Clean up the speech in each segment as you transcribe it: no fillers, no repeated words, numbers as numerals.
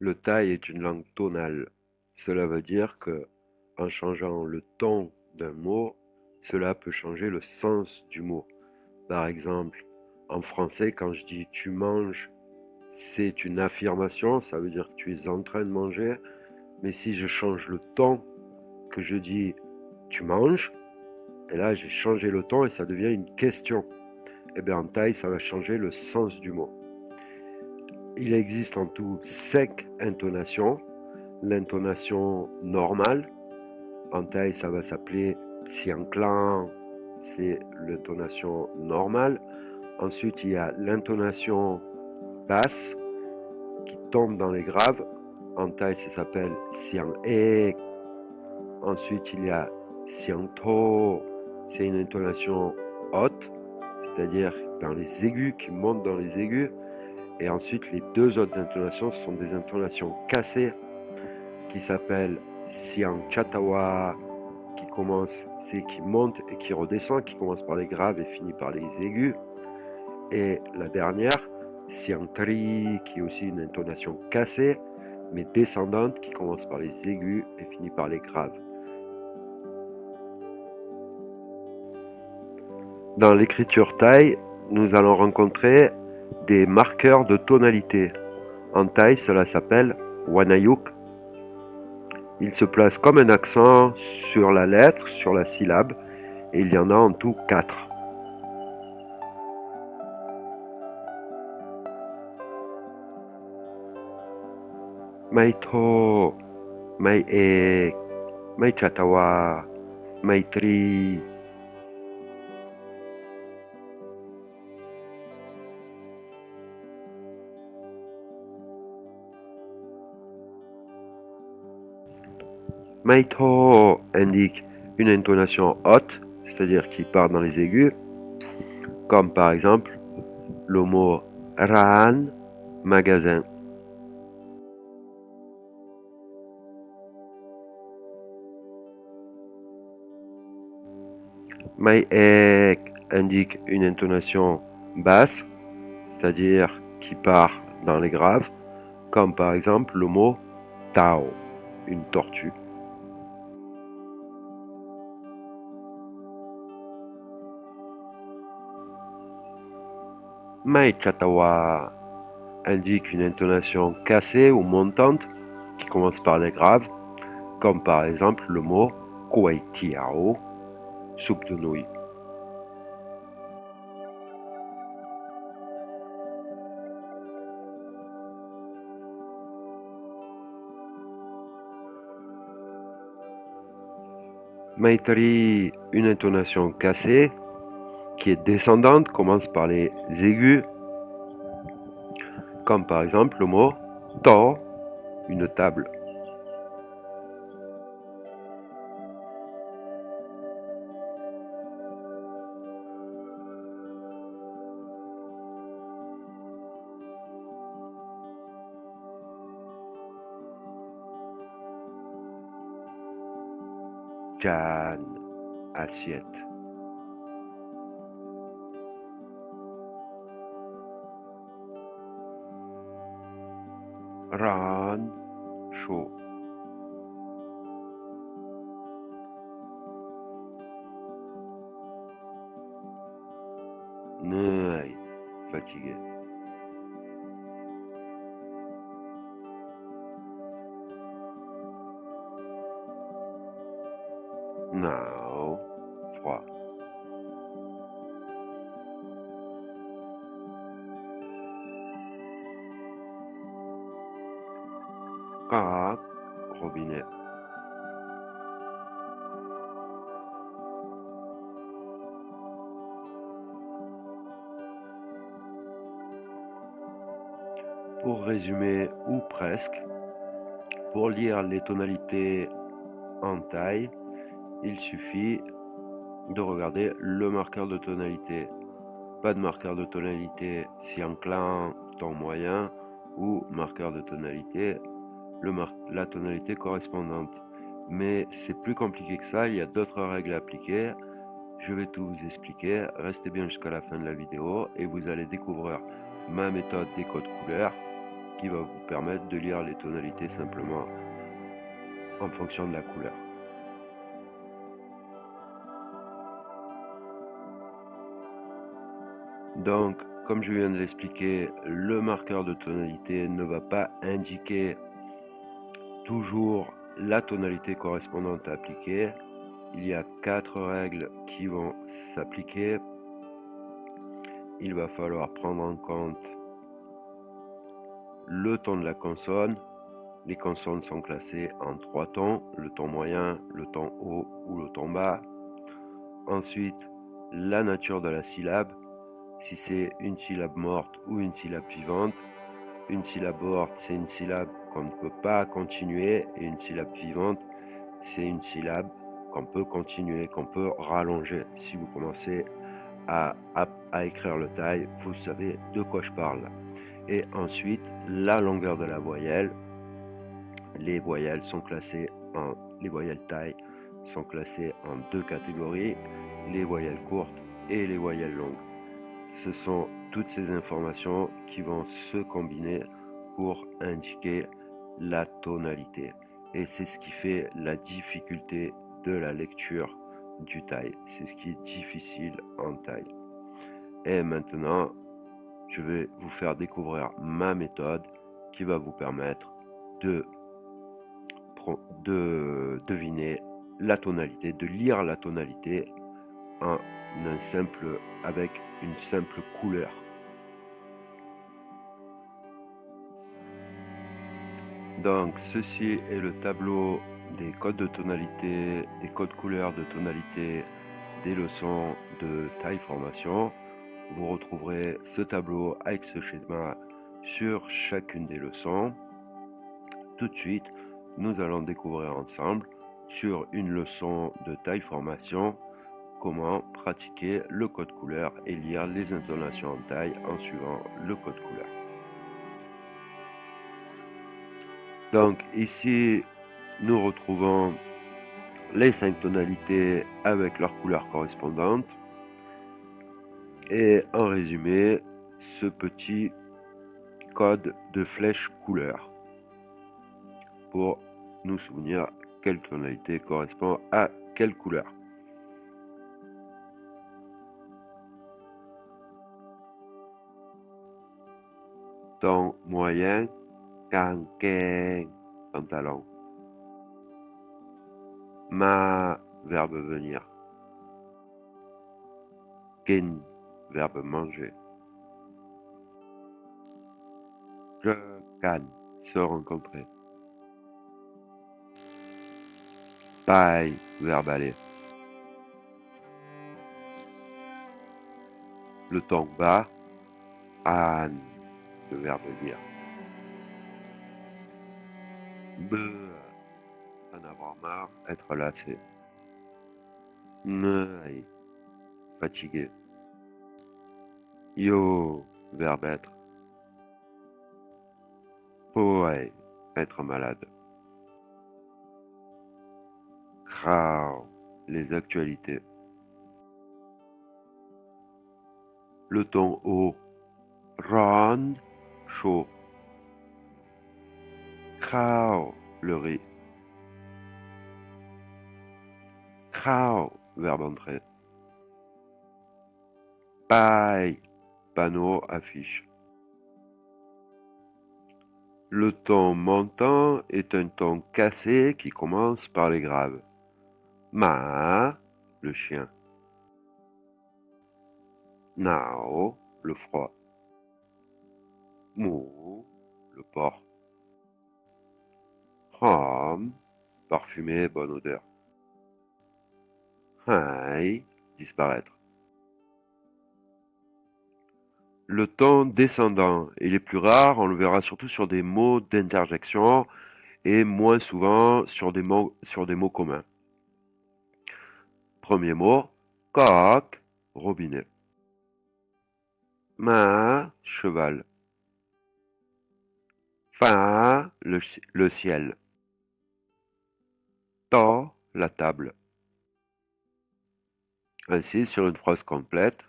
Le thaï est une langue tonale. Cela veut dire que, en changeant le ton d'un mot, cela peut changer le sens du mot. Par exemple, en français, quand je dis tu manges, c'est une affirmation, ça veut dire que tu es en train de manger. Mais si je change le ton, que je dis tu manges, et là j'ai changé le ton et ça devient une question. Et bien en thaï, ça va changer le sens du mot. Il existe en tout 5 intonations. L'intonation normale, en thaï ça va s'appeler Siang Clang, c'est l'intonation normale. Ensuite il y a l'intonation basse qui tombe dans les graves, en thaï ça s'appelle Siang Ek. Ensuite il y a Siang To, c'est une intonation haute, c'est-à-dire dans les aigus, qui monte dans les aigus. Et ensuite les deux autres intonations sont des intonations cassées qui s'appellent Siang Chatawa, qui monte et qui redescend, qui commence par les graves et finit par les aigus. Et la dernière, Siang Tri, qui est aussi une intonation cassée, mais descendante, qui commence par les aigus et finit par les graves. Dans l'écriture thaï, nous allons rencontrer des marqueurs de tonalité. En thaï, cela s'appelle Wanayuk. Il se place comme un accent sur la lettre, sur la syllabe, et il y en a en tout 4. Mai Tho, Mai Ek, Mai Chatawa, Mai Tri. Mai Tho indique une intonation haute, c'est-à-dire qui part dans les aigus, comme par exemple le mot Ran, magasin. Mai Ek indique une intonation basse, c'est-à-dire qui part dans les graves, comme par exemple le mot Tao, une tortue. Mai Chatawa indique une intonation cassée ou montante qui commence par les graves, comme par exemple le mot Kuai Tiao, soupe de nouilles. Maitri, une intonation cassée qui est descendante, commence par les aigus, comme par exemple le mot To, une table. Jan, assiette. Ran, chaud. Neuil, fatigué. Nao, froid. Karak, robinet. Pour résumer, ou presque, pour lire les tonalités en thaï, il suffit de regarder le marqueur de tonalité. Pas de marqueur de tonalité Siang Clang, ton moyen, ou marqueur de tonalité, la tonalité correspondante. Mais c'est plus compliqué que ça, il y a d'autres règles à appliquer. Je vais tout vous expliquer, restez bien jusqu'à la fin de la vidéo et vous allez découvrir ma méthode des codes couleurs. qui va vous permettre de lire les tonalités simplement en fonction de la couleur. Donc, comme je viens de l'expliquer, le marqueur de tonalité ne va pas indiquer toujours la tonalité correspondante à appliquer. Il y a 4 règles qui vont s'appliquer. Il va falloir prendre en compte le ton de la consonne. Les consonnes sont classées en 3 tons, le ton moyen, le ton haut ou le ton bas. Ensuite, la nature de la syllabe, si c'est une syllabe morte ou une syllabe vivante. Une syllabe morte, c'est une syllabe qu'on ne peut pas continuer, et une syllabe vivante, c'est une syllabe qu'on peut continuer, qu'on peut rallonger. Si vous commencez à écrire le taille, vous savez de quoi je parle. Et ensuite, la longueur de la voyelle. Les voyelles taille sont classées en 2 catégories, les voyelles courtes et les voyelles longues. Ce sont toutes ces informations qui vont se combiner pour indiquer la tonalité. Et c'est ce qui fait la difficulté de la lecture du taille. C'est ce qui est difficile en taille. Et maintenant, je vais vous faire découvrir ma méthode qui va vous permettre de deviner la tonalité, de lire la tonalité avec une simple couleur. Donc ceci est le tableau des codes de tonalité, des codes couleurs de tonalité des leçons de taille formation. Vous retrouverez ce tableau avec ce schéma sur chacune des leçons. Tout de suite, nous allons découvrir ensemble sur une leçon de taille formation comment pratiquer le code couleur et lire les intonations en taille en suivant le code couleur. Donc ici, nous retrouvons les 5 tonalités avec leurs couleurs correspondantes. Et en résumé, ce petit code de flèche couleur pour nous souvenir quelle tonalité correspond à quelle couleur. Ton moyen, kangkeng, pantalon. Ma, verbe venir. Kin, verbe manger. Je, can, se rencontrer. Paille, verbe aller. Le ton bas, an, le verbe dire. Me, en avoir marre, être lassé. Me, fatigué. Yo, verbe être. Poe, être malade. Krao, les actualités. Le ton haut, ron, chaud. Krao, le riz. Krao, verbe entrer. Paille, panneau, affiche. Le ton montant est un ton cassé qui commence par les graves. Ma, le chien. Nao, le froid. Mou, le porc. Hom, parfumé, bonne odeur. Hai, disparaître. Le ton descendant, il est plus rare, on le verra surtout sur des mots d'interjection et moins souvent sur des mots communs. Premier mot, coq, robinet. Ma, cheval. Fa, le ciel. To, la table. Ainsi, sur une phrase complète,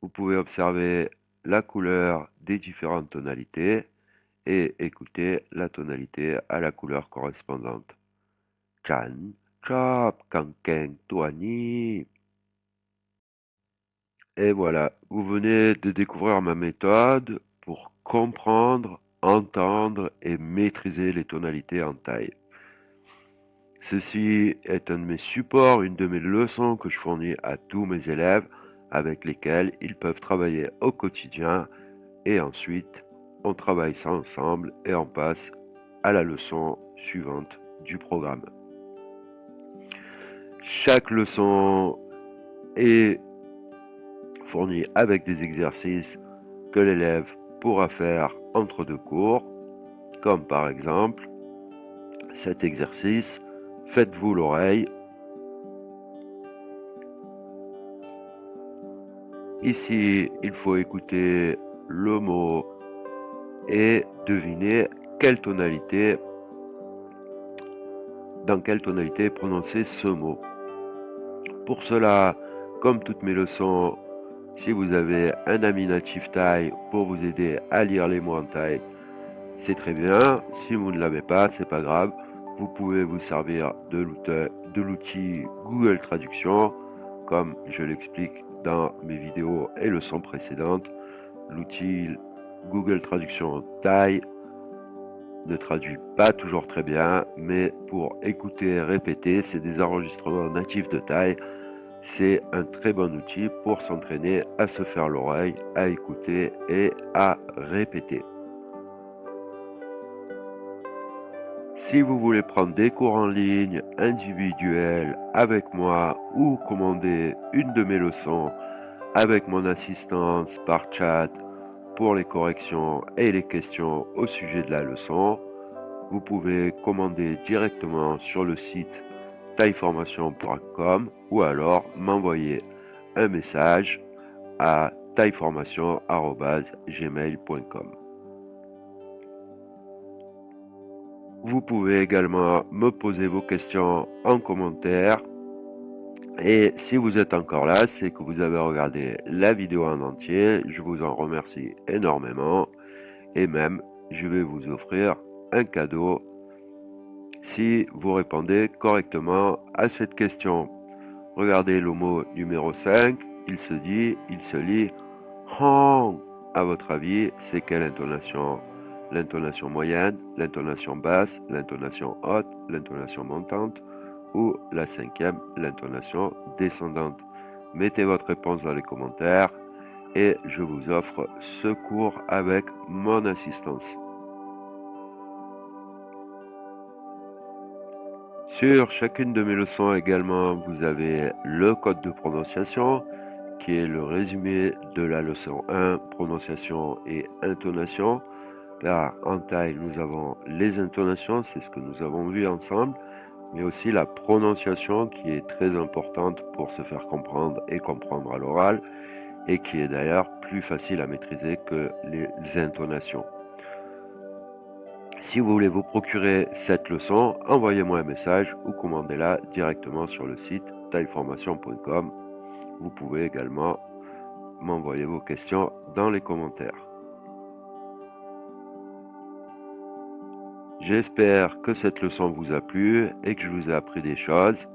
vous pouvez observer la couleur des différentes tonalités et écoutez la tonalité à la couleur correspondante. Chan, chop, kankeng, tuani. Et voilà, vous venez de découvrir ma méthode pour comprendre, entendre et maîtriser les tonalités en thaï. Ceci est un de mes supports, une de mes leçons que je fournis à tous mes élèves avec lesquels ils peuvent travailler au quotidien et ensuite on travaille ça ensemble et on passe à la leçon suivante du programme. Chaque leçon est fournie avec des exercices que l'élève pourra faire entre deux cours, comme par exemple cet exercice, faites-vous l'oreille. Ici, il faut écouter le mot et deviner dans quelle tonalité est prononcé ce mot. Pour cela, comme toutes mes leçons, si vous avez un ami natif thaï pour vous aider à lire les mots en thaï, c'est très bien. Si vous ne l'avez pas, c'est pas grave. Vous pouvez vous servir de l'outil Google Traduction, comme je l'explique dans mes vidéos et leçons précédentes. L'outil Google Traduction Thaï ne traduit pas toujours très bien, mais pour écouter et répéter, c'est des enregistrements natifs de Thaï. C'est un très bon outil pour s'entraîner à se faire l'oreille, à écouter et à répéter. Si vous voulez prendre des cours en ligne individuels avec moi ou commander une de mes leçons avec mon assistance par chat pour les corrections et les questions au sujet de la leçon, vous pouvez commander directement sur le site thaiformation.com ou alors m'envoyer un message à thaiformation@gmail.com. Vous pouvez également me poser vos questions en commentaire. Et si vous êtes encore là, c'est que vous avez regardé la vidéo en entier. Je vous en remercie énormément. Et même, je vais vous offrir un cadeau si vous répondez correctement à cette question. Regardez le mot numéro 5. Il se lit Hong. À votre avis, c'est quelle intonation? L'intonation moyenne, l'intonation basse, l'intonation haute, l'intonation montante ou la cinquième, l'intonation descendante. Mettez votre réponse dans les commentaires et je vous offre ce cours avec mon assistance. Sur chacune de mes leçons également, vous avez le code de prononciation qui est le résumé de la leçon 1, prononciation et intonation. Là, en thaï, nous avons les intonations, c'est ce que nous avons vu ensemble, mais aussi la prononciation qui est très importante pour se faire comprendre et comprendre à l'oral, et qui est d'ailleurs plus facile à maîtriser que les intonations. Si vous voulez vous procurer cette leçon, envoyez-moi un message ou commandez-la directement sur le site thaiformation.com. Vous pouvez également m'envoyer vos questions dans les commentaires. J'espère que cette leçon vous a plu et que je vous ai appris des choses.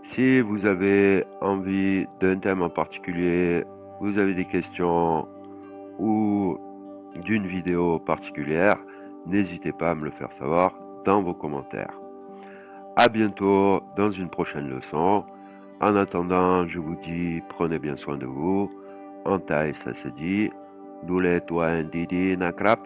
Si vous avez envie d'un thème en particulier, vous avez des questions ou d'une vidéo particulière, n'hésitez pas à me le faire savoir dans vos commentaires. À bientôt dans une prochaine leçon. En attendant, je vous dis prenez bien soin de vous. En thaï, ça se dit Dule Tuan Didi Nakrap.